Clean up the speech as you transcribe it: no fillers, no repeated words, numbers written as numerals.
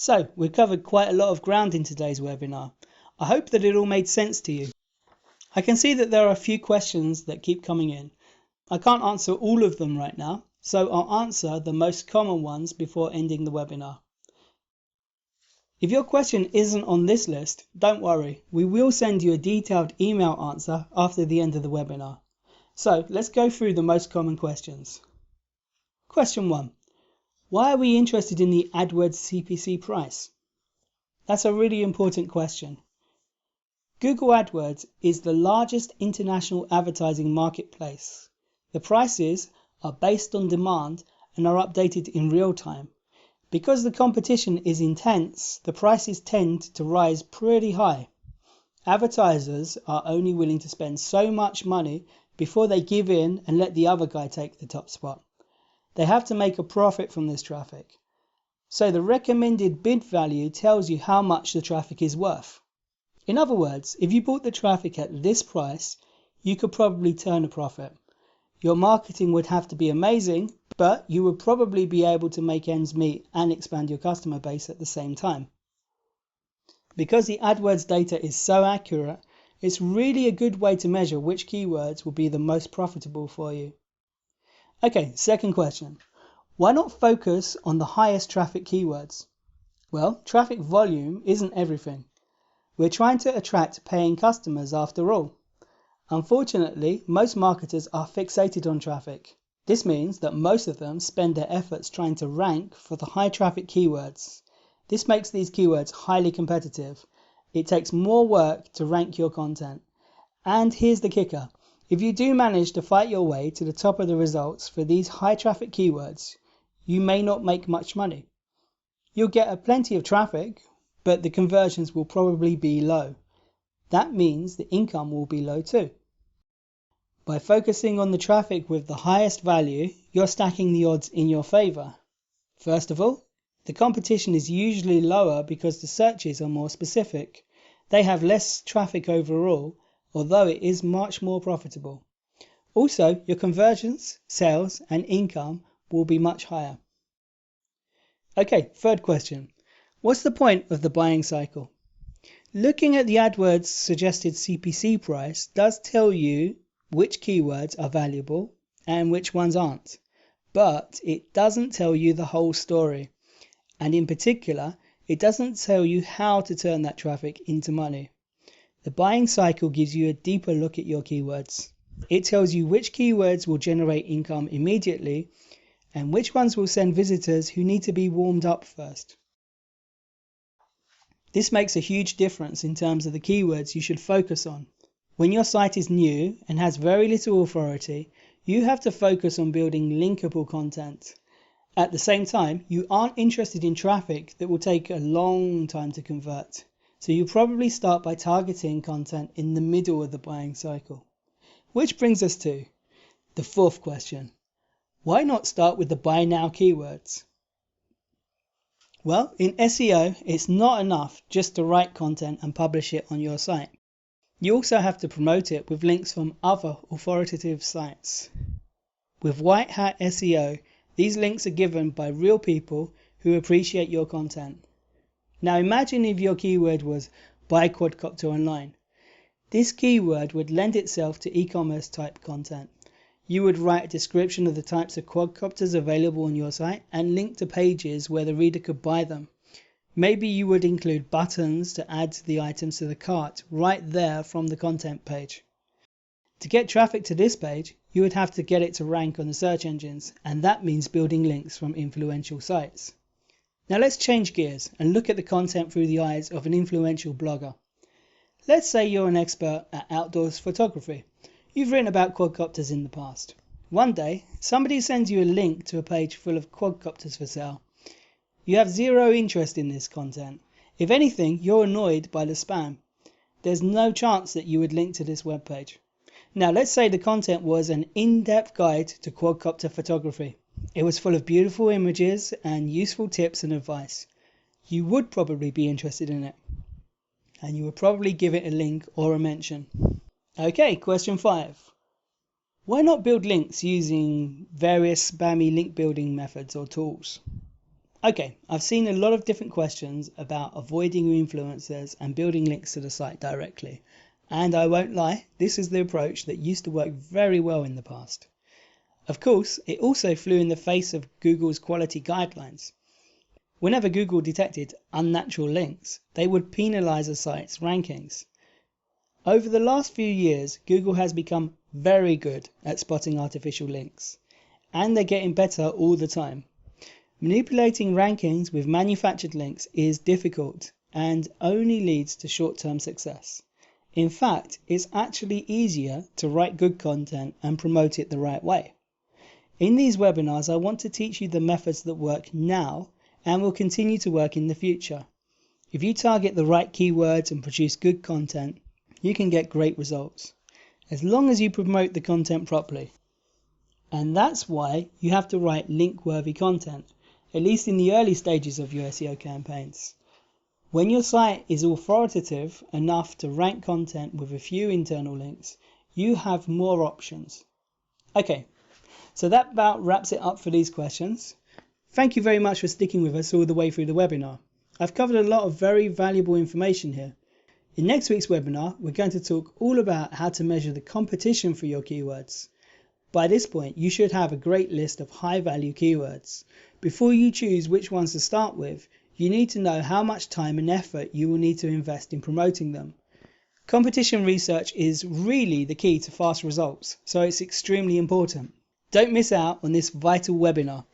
So, we've covered quite a lot of ground in today's webinar. I hope that it all made sense to you. I can see that there are a few questions that keep coming in. I can't answer all of them right now, so I'll answer the most common ones before ending the webinar. If your question isn't on this list, don't worry, we will send you a detailed email answer after the end of the webinar. So, let's go through the most common questions. Question 1. Why are we interested in the AdWords CPC price? That's a really important question. Google AdWords is the largest international advertising marketplace. The prices are based on demand and are updated in real time. Because the competition is intense, the prices tend to rise pretty high. Advertisers are only willing to spend so much money before they give in and let the other guy take the top spot. They have to make a profit from this traffic. So the recommended bid value tells you how much the traffic is worth. In other words, if you bought the traffic at this price, you could probably turn a profit. Your marketing would have to be amazing, but you would probably be able to make ends meet and expand your customer base at the same time. Because the AdWords data is so accurate, it's really a good way to measure which keywords will be the most profitable for you. Okay, second question. Why not focus on the highest traffic keywords? Well, traffic volume isn't everything. We're trying to attract paying customers after all. Unfortunately, most marketers are fixated on traffic. This means that most of them spend their efforts trying to rank for the high traffic keywords. This makes these keywords highly competitive. It takes more work to rank your content. And here's the kicker. If you do manage to fight your way to the top of the results for these high traffic keywords, you may not make much money. You'll get plenty of traffic, but the conversions will probably be low. That means the income will be low too. By focusing on the traffic with the highest value, you're stacking the odds in your favor. First of all, the competition is usually lower because the searches are more specific. They have less traffic overall, although it is much more profitable. Also, your conversions, sales, and income will be much higher. Okay, third question. What's the point of the buying cycle? Looking at the AdWords suggested CPC price does tell you which keywords are valuable and which ones aren't, but it doesn't tell you the whole story. And in particular, it doesn't tell you how to turn that traffic into money. The buying cycle gives you a deeper look at your keywords. It tells you which keywords will generate income immediately and which ones will send visitors who need to be warmed up first. This makes a huge difference in terms of the keywords you should focus on. When your site is new and has very little authority, you have to focus on building linkable content. At the same time, you aren't interested in traffic that will take a long time to convert. So you probably start by targeting content in the middle of the buying cycle. Which brings us to the fourth question. Why not start with the buy now keywords? Well, in SEO, it's not enough just to write content and publish it on your site. You also have to promote it with links from other authoritative sites. With white hat SEO, these links are given by real people who appreciate your content. Now imagine if your keyword was buy quadcopter online. This keyword would lend itself to e-commerce type content. You would write a description of the types of quadcopters available on your site and link to pages where the reader could buy them. Maybe you would include buttons to add the items to the cart right there from the content page. To get traffic to this page, you would have to get it to rank on the search engines, and that means building links from influential sites. Now let's change gears and look at the content through the eyes of an influential blogger. Let's say you're an expert at outdoors photography. You've written about quadcopters in the past. One day, somebody sends you a link to a page full of quadcopters for sale. You have zero interest in this content. If anything, you're annoyed by the spam. There's no chance that you would link to this webpage. Now let's say the content was an in-depth guide to quadcopter photography. It was full of beautiful images and useful tips and advice. You would probably be interested in it. And you would probably give it a link or a mention. Okay, question 5. Why not build links using various spammy link building methods or tools? Okay, I've seen a lot of different questions about avoiding influencers and building links to the site directly. And I won't lie, this is the approach that used to work very well in the past. Of course, it also flew in the face of Google's quality guidelines. Whenever Google detected unnatural links, they would penalize a site's rankings. Over the last few years, Google has become very good at spotting artificial links, and they're getting better all the time. Manipulating rankings with manufactured links is difficult and only leads to short-term success. In fact, it's actually easier to write good content and promote it the right way. In these webinars, I want to teach you the methods that work now and will continue to work in the future. If you target the right keywords and produce good content, you can get great results, as long as you promote the content properly. And that's why you have to write link-worthy content, at least in the early stages of your SEO campaigns. When your site is authoritative enough to rank content with a few internal links, you have more options. Okay, so that about wraps it up for these questions. Thank you very much for sticking with us all the way through the webinar. I've covered a lot of very valuable information here. In next week's webinar, we're going to talk all about how to measure the competition for your keywords. By this point, you should have a great list of high-value keywords. Before you choose which ones to start with, you need to know how much time and effort you will need to invest in promoting them. Competition research is really the key to fast results, so it's extremely important. Don't miss out on this vital webinar.